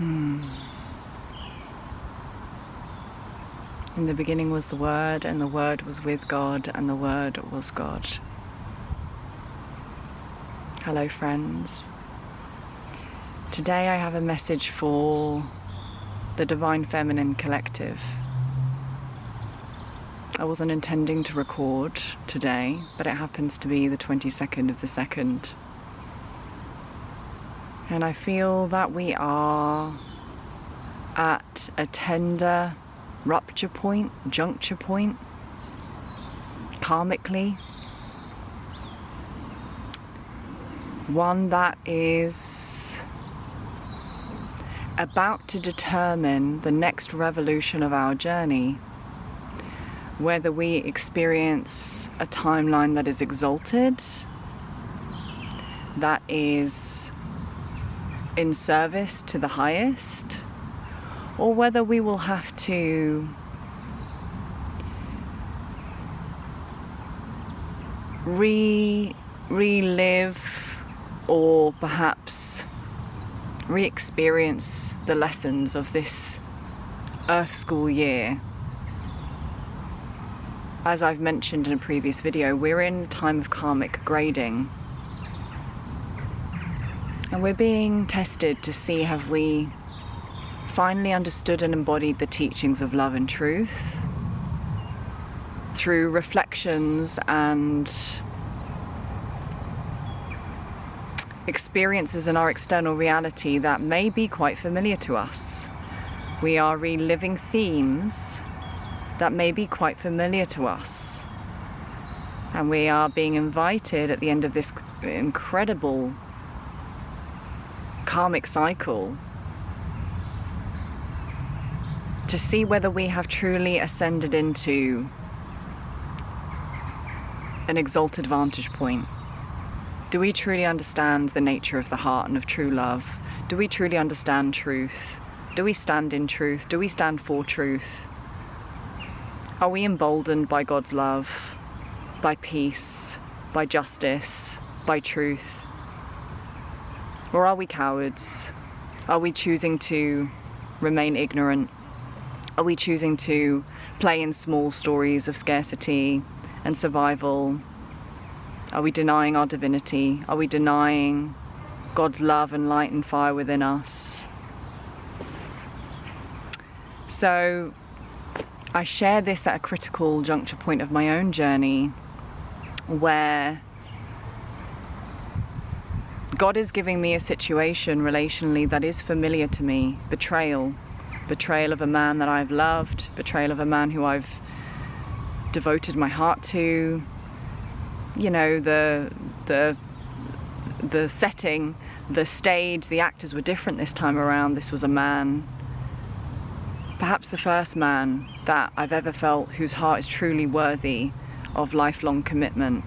In the beginning was the Word, and the Word was with God, and the Word was God. Hello friends. Today I have a message for the Divine Feminine Collective. I wasn't intending to record today, but it happens to be the 22nd of the 2nd. And I feel that we are at a tender rupture point, juncture point, karmically. One that is about to determine the next revolution of our journey, whether we experience a timeline that is exalted, that is in service to the highest, or whether we will have to relive or perhaps re-experience the lessons of this Earth School year. As I've mentioned in a previous video, we're in a time of karmic grading. And we're being tested to see, have we finally understood and embodied the teachings of love and truth through reflections and experiences in our external reality that may be quite familiar to us. We are reliving themes that may be quite familiar to us. And we are being invited at the end of this incredible karmic cycle to see whether we have truly ascended into an exalted vantage point. Do we truly understand the nature of the heart and of true love? Do we truly understand truth? Do we stand in truth? Do we stand for truth? Are we emboldened by God's love, by peace, by justice, by truth? Or are we cowards? Are we choosing to remain ignorant? Are we choosing to play in small stories of scarcity and survival? Are we denying our divinity? Are we denying God's love and light and fire within us? So I share this at a critical juncture point of my own journey, where God is giving me a situation relationally that is familiar to me. Betrayal. Betrayal of a man that I've loved. Betrayal of a man who I've devoted my heart to. You know, the setting, the stage, the actors were different this time around. This was a man, perhaps the first man that I've ever felt whose heart is truly worthy of lifelong commitment.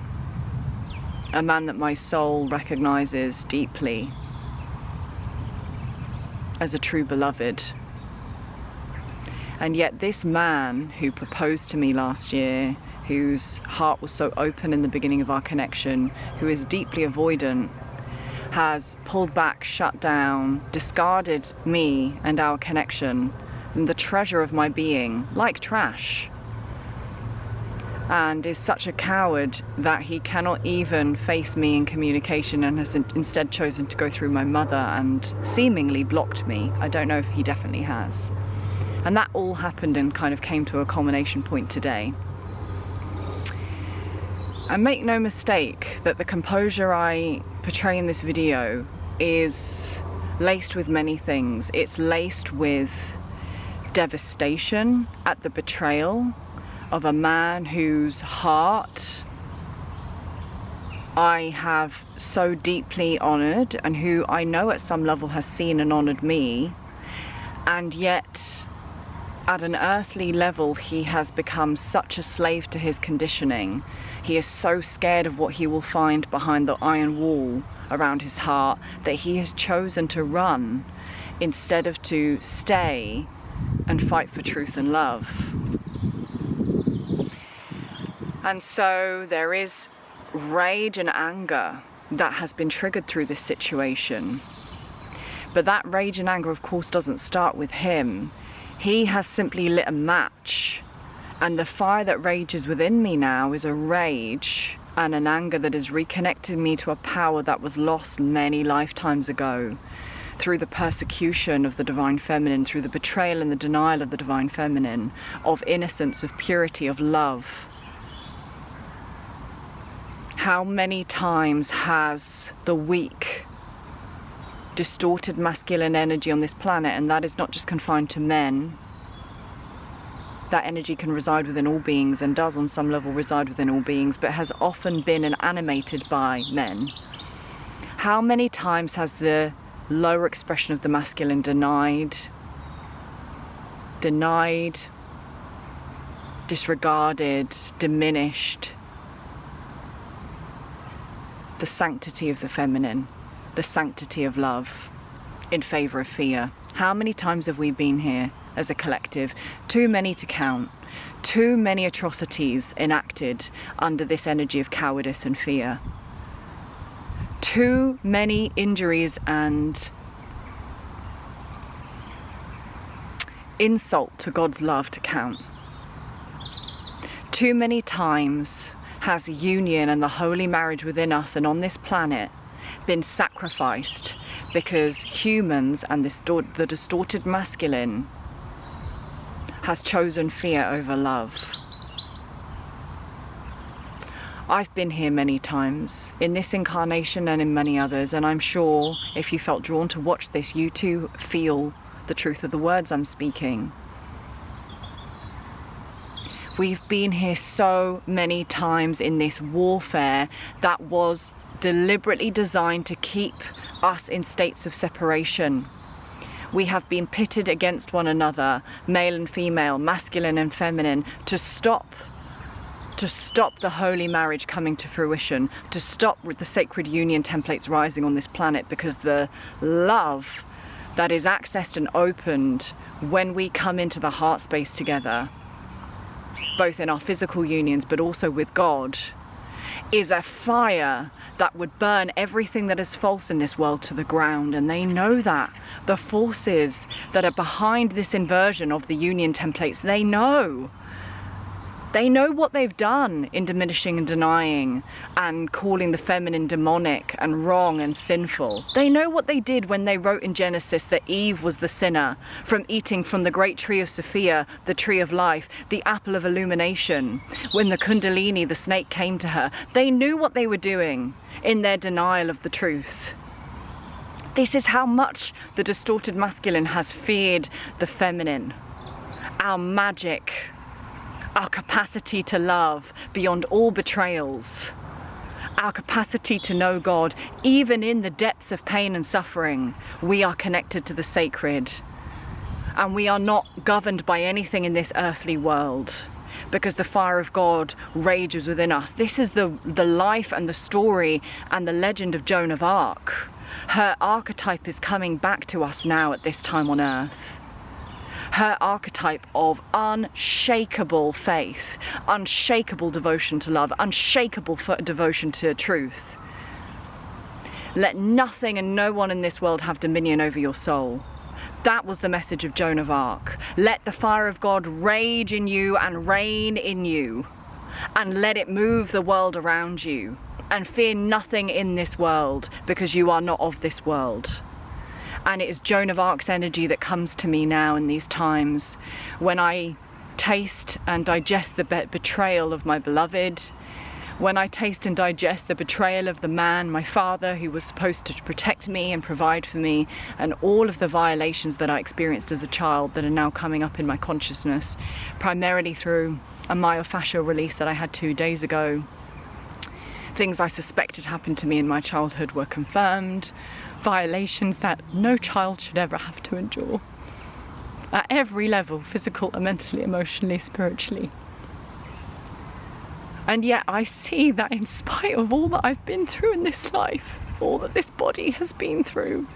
A man that my soul recognizes deeply as a true beloved. And yet this man who proposed to me last year, whose heart was so open in the beginning of our connection, who is deeply avoidant, has pulled back, shut down, discarded me and our connection and the treasure of my being like trash, and is such a coward that he cannot even face me in communication and has instead chosen to go through my mother and seemingly blocked me. I don't know if he definitely has. And that all happened and kind of came to a culmination point today. And make no mistake that the composure I portray in this video is laced with many things. It's laced with devastation at the betrayal of a man whose heart I have so deeply honoured, and who I know at some level has seen and honoured me, and yet at an earthly level he has become such a slave to his conditioning. He is so scared of what he will find behind the iron wall around his heart that he has chosen to run instead of to stay and fight for truth and love. And so there is rage and anger that has been triggered through this situation. But that rage and anger, of course, doesn't start with him. He has simply lit a match. And the fire that rages within me now is a rage and an anger that is reconnecting me to a power that was lost many lifetimes ago, through the persecution of the divine feminine, through the betrayal and the denial of the divine feminine, of innocence, of purity, of love. How many times has the weak distorted masculine energy on this planet, and that is not just confined to men, that energy can reside within all beings and does on some level reside within all beings, but has often been animated by men. How many times has the lower expression of the masculine denied, disregarded, diminished the sanctity of the feminine, the sanctity of love, in favour of fear? How many times have we been here as a collective? Too many to count. Too many atrocities enacted under this energy of cowardice and fear. Too many injuries and insult to God's love to count. Too many times has union and the holy marriage within us and on this planet been sacrificed because humans and the distorted masculine has chosen fear over love. I've been here many times, in this incarnation and in many others, and I'm sure if you felt drawn to watch this, you too feel the truth of the words I'm speaking. We've been here so many times in this warfare that was deliberately designed to keep us in states of separation. We have been pitted against one another, male and female, masculine and feminine, to stop the holy marriage coming to fruition, to stop the sacred union templates rising on this planet, because the love that is accessed and opened when we come into the heart space together, both in our physical unions but also with God, is a fire that would burn everything that is false in this world to the ground. And they know that. The forces that are behind this inversion of the union templates, they know. They know what they've done in diminishing and denying and calling the feminine demonic and wrong and sinful. They know what they did when they wrote in Genesis that Eve was the sinner from eating from the great tree of Sophia, the tree of life, the apple of illumination. When the Kundalini, the snake, came to her, they knew what they were doing in their denial of the truth. This is how much the distorted masculine has feared the feminine, our magic, our capacity to love beyond all betrayals, our capacity to know God. Even in the depths of pain and suffering, we are connected to the sacred, and we are not governed by anything in this earthly world, because the fire of God rages within us. This is the life and the story and the legend of Joan of Arc. Her archetype is coming back to us now at this time on earth. Her archetype of unshakable faith, unshakable devotion to love, unshakable devotion to truth. Let nothing and no one in this world have dominion over your soul. That was the message of Joan of Arc. Let the fire of God rage in you and reign in you, and let it move the world around you. And fear nothing in this world, because you are not of this world. And it is Joan of Arc's energy that comes to me now in these times, when I taste and digest the betrayal of my beloved, when I taste and digest the betrayal of the man, my father, who was supposed to protect me and provide for me, and all of the violations that I experienced as a child that are now coming up in my consciousness, primarily through a myofascial release that I had 2 days ago. Things I suspected happened to me in my childhood were confirmed. Violations that no child should ever have to endure. At every level, physical, mentally, emotionally, spiritually. And yet I see that in spite of all that I've been through in this life, all that this body has been through,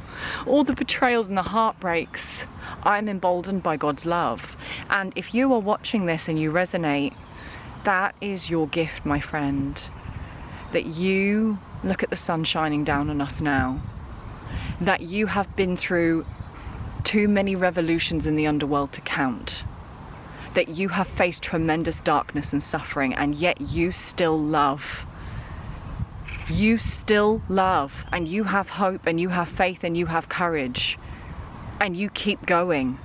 all the betrayals and the heartbreaks, I'm emboldened by God's love. And if you are watching this and you resonate, that is your gift, my friend. That you look at the sun shining down on us now. that you have been through too many revolutions in the underworld to count, that you have faced tremendous darkness and suffering, and yet you still love. You still love, and you have hope, and you have faith, and you have courage, and you keep going.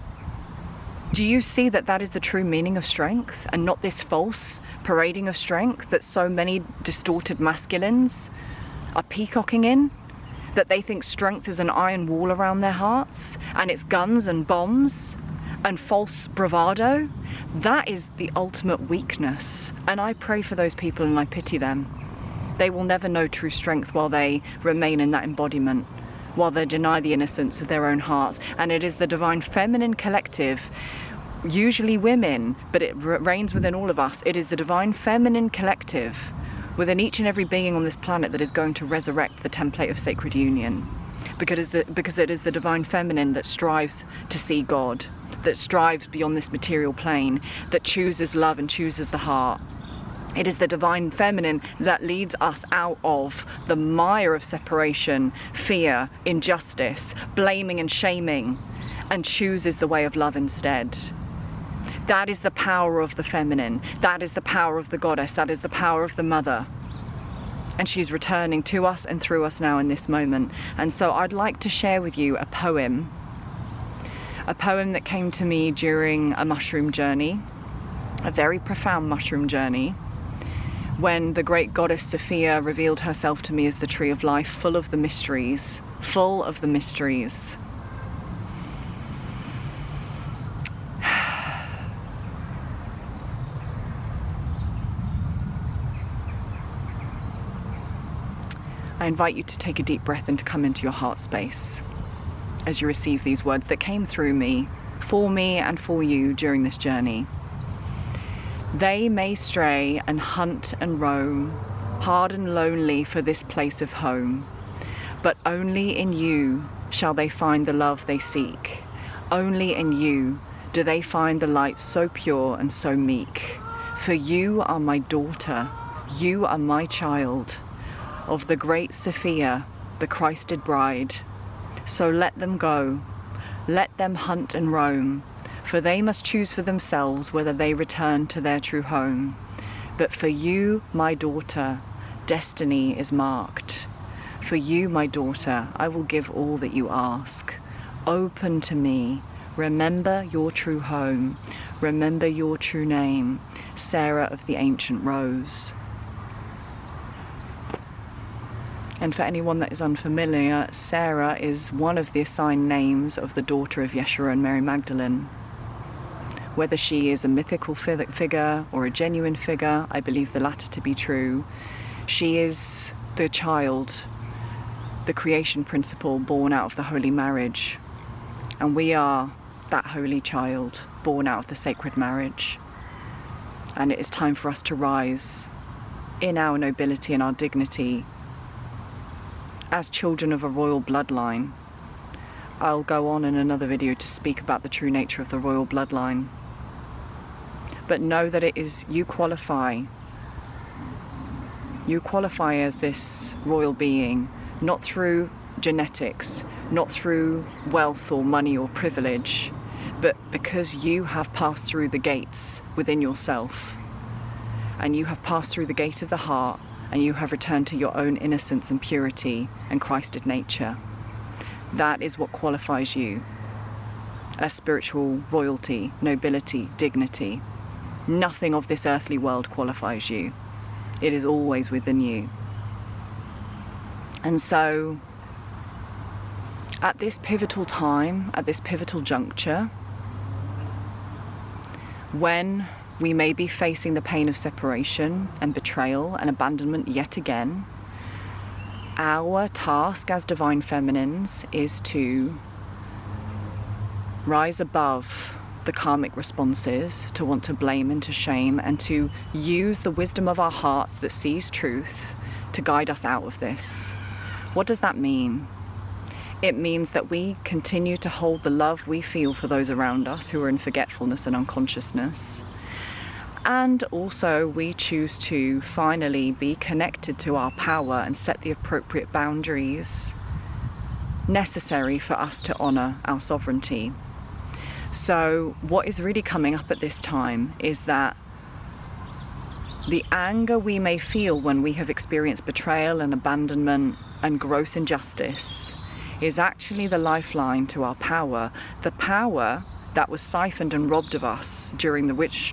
Do you see that that is the true meaning of strength, and not this false parading of strength that so many distorted masculines are peacocking in? That they think strength is an iron wall around their hearts, and it's guns and bombs and false bravado. That is the ultimate weakness, and I pray for those people and I pity them. They will never know true strength while they remain in that embodiment, while they deny the innocence of their own hearts. And it is the divine feminine collective, usually women, but it reigns within all of us. It is the divine feminine collective within each and every being on this planet that is going to resurrect the template of sacred union, because it is the divine feminine that strives to see God, that strives beyond this material plane, that chooses love and chooses the heart. It is the divine feminine that leads us out of the mire of separation, fear, injustice, blaming and shaming, and chooses the way of love instead. That is the power of the feminine. That is the power of the goddess. That is the power of the mother. And she's returning to us and through us now in this moment. And so I'd like to share with you a poem that came to me during a mushroom journey, a very profound mushroom journey, when the great goddess Sophia revealed herself to me as the tree of life, full of the mysteries, full of the mysteries. I invite you to take a deep breath and to come into your heart space as you receive these words that came through me, for me and for you during this journey. They may stray and hunt and roam, hard and lonely for this place of home, but only in you shall they find the love they seek. Only in you do they find the light so pure and so meek. For you are my daughter, you are my child, of the great Sophia, the Christed bride. So let them go, let them hunt and roam, for they must choose for themselves whether they return to their true home. But for you, my daughter, destiny is marked. For you, my daughter, I will give all that you ask. Open to me, remember your true home, remember your true name, Sarah of the ancient rose. And for anyone that is unfamiliar, Sarah is one of the assigned names of the daughter of Yeshua and Mary Magdalene. Whether she is a mythical figure or a genuine figure, I believe the latter to be true. She is the child, the creation principle born out of the holy marriage. And we are that holy child born out of the sacred marriage. And it is time for us to rise in our nobility and our dignity as children of a royal bloodline. I'll go on in another video to speak about the true nature of the royal bloodline. But know that it is, you qualify as this royal being, not through genetics, not through wealth or money or privilege, but because you have passed through the gates within yourself, and you have passed through the gate of the heart, and you have returned to your own innocence and purity and Christed nature. That is what qualifies you as spiritual royalty, nobility, dignity. Nothing of this earthly world qualifies you. It is always within you. And so, at this pivotal time, at this pivotal juncture, when we may be facing the pain of separation and betrayal and abandonment yet again, our task as divine feminines is to rise above the karmic responses, to want to blame and to shame, and to use the wisdom of our hearts that sees truth to guide us out of this. What does that mean? It means that we continue to hold the love we feel for those around us who are in forgetfulness and unconsciousness. And also we choose to finally be connected to our power and set the appropriate boundaries necessary for us to honour our sovereignty. So what is really coming up at this time is that the anger we may feel when we have experienced betrayal and abandonment and gross injustice is actually the lifeline to our power, the power that was siphoned and robbed of us during the witch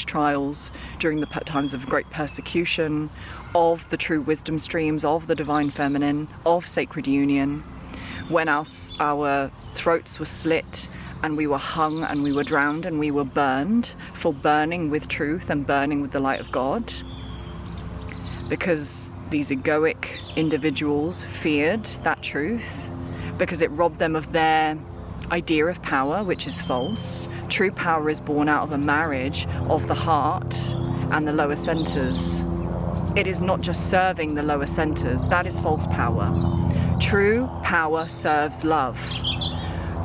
trials, during the times of great persecution, of the true wisdom streams, of the divine feminine, of sacred union, when our throats were slit and we were hung and we were drowned and we were burned for burning with truth and burning with the light of God, because these egoic individuals feared that truth, because it robbed them of their idea of power, which is false. True power is born out of a marriage of the heart and the lower centers. It is not just serving the lower centers. That is false power. True power serves love.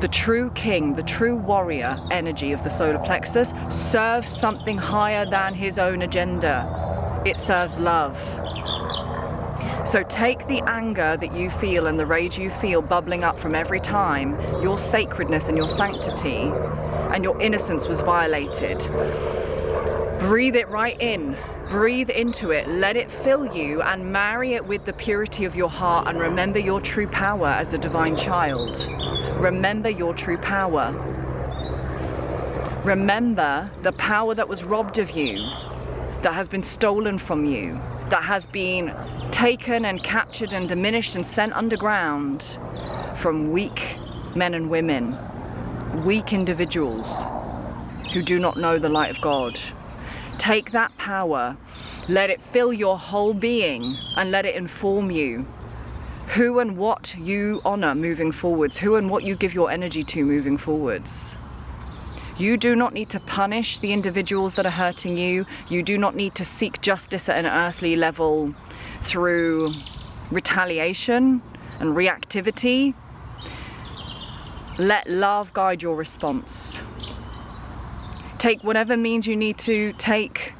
The true king, the true warrior energy of the solar plexus serves something higher than his own agenda. It serves love. So take the anger that you feel and the rage you feel bubbling up from every time your sacredness and your sanctity and your innocence was violated. Breathe it right in. Breathe into it. Let it fill you and marry it with the purity of your heart, and remember your true power as a divine child. Remember your true power. Remember the power that was robbed of you, that has been stolen from you, that has been taken and captured and diminished and sent underground from weak men and women, weak individuals who do not know the light of God. Take that power, let it fill your whole being, and let it inform you who and what you honor moving forwards, who and what you give your energy to moving forwards. You do not need to punish the individuals that are hurting you. You do not need to seek justice at an earthly level through retaliation and reactivity. Let love guide your response. Take whatever means you need to take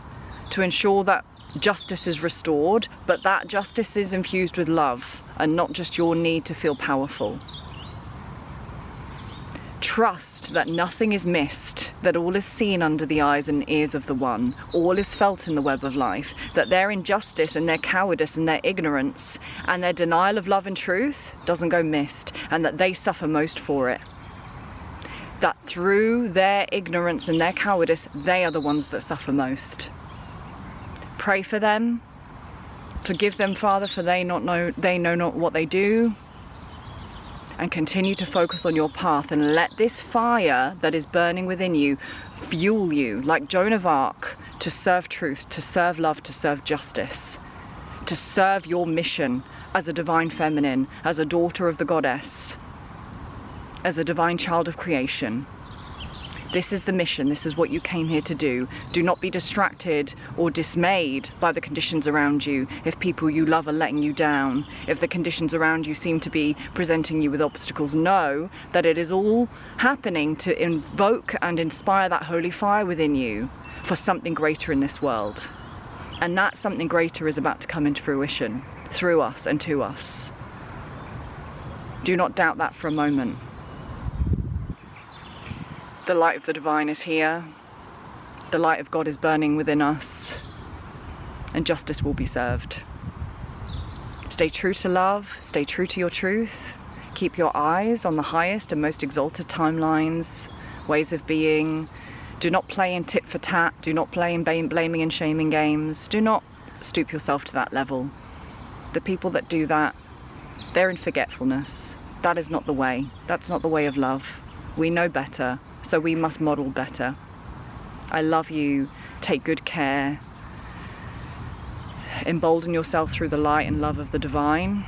to ensure that justice is restored, but that justice is infused with love and not just your need to feel powerful. Trust that nothing is missed, that all is seen under the eyes and ears of the One, all is felt in the web of life, that their injustice and their cowardice and their ignorance and their denial of love and truth doesn't go missed, and that they suffer most for it. That through their ignorance and their cowardice, they are the ones that suffer most. Pray for them. Forgive them, Father, for they know not what they do. And continue to focus on your path, and let this fire that is burning within you fuel you, like Joan of Arc, to serve truth, to serve love, to serve justice, to serve your mission as a divine feminine, as a daughter of the goddess, as a divine child of creation. This is the mission. This is what you came here to do. Do not be distracted or dismayed by the conditions around you. If people you love are letting you down, if the conditions around you seem to be presenting you with obstacles, know that it is all happening to invoke and inspire that holy fire within you for something greater in this world. And that something greater is about to come into fruition through us and to us. Do not doubt that for a moment. The light of the divine is here. The light of God is burning within us, and justice will be served. Stay true to love, stay true to your truth. Keep your eyes on the highest and most exalted timelines, ways of being. Do not play in tit for tat. Do not play in blaming and shaming games. Do not stoop yourself to that level. The people that do that, they're in forgetfulness. That is not the way. That's not the way of love. We know better. So we must model better. I love you. Take good care. Embolden yourself through the light and love of the divine.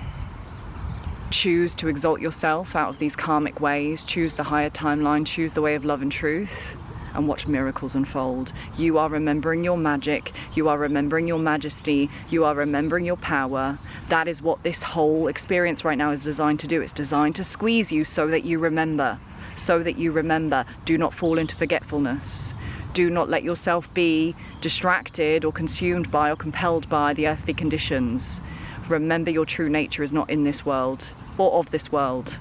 Choose to exalt yourself out of these karmic ways. Choose the higher timeline. Choose the way of love and truth. And watch miracles unfold. You are remembering your magic. You are remembering your majesty. You are remembering your power. That is what this whole experience right now is designed to do. It's designed to squeeze you so that you remember. So that you remember. Do not fall into forgetfulness. Do not let yourself be distracted or consumed by or compelled by the earthly conditions. Remember your true nature is not in this world. or of this world.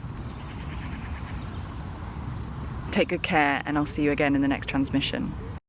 Take good care, and I'll see you again in the next transmission.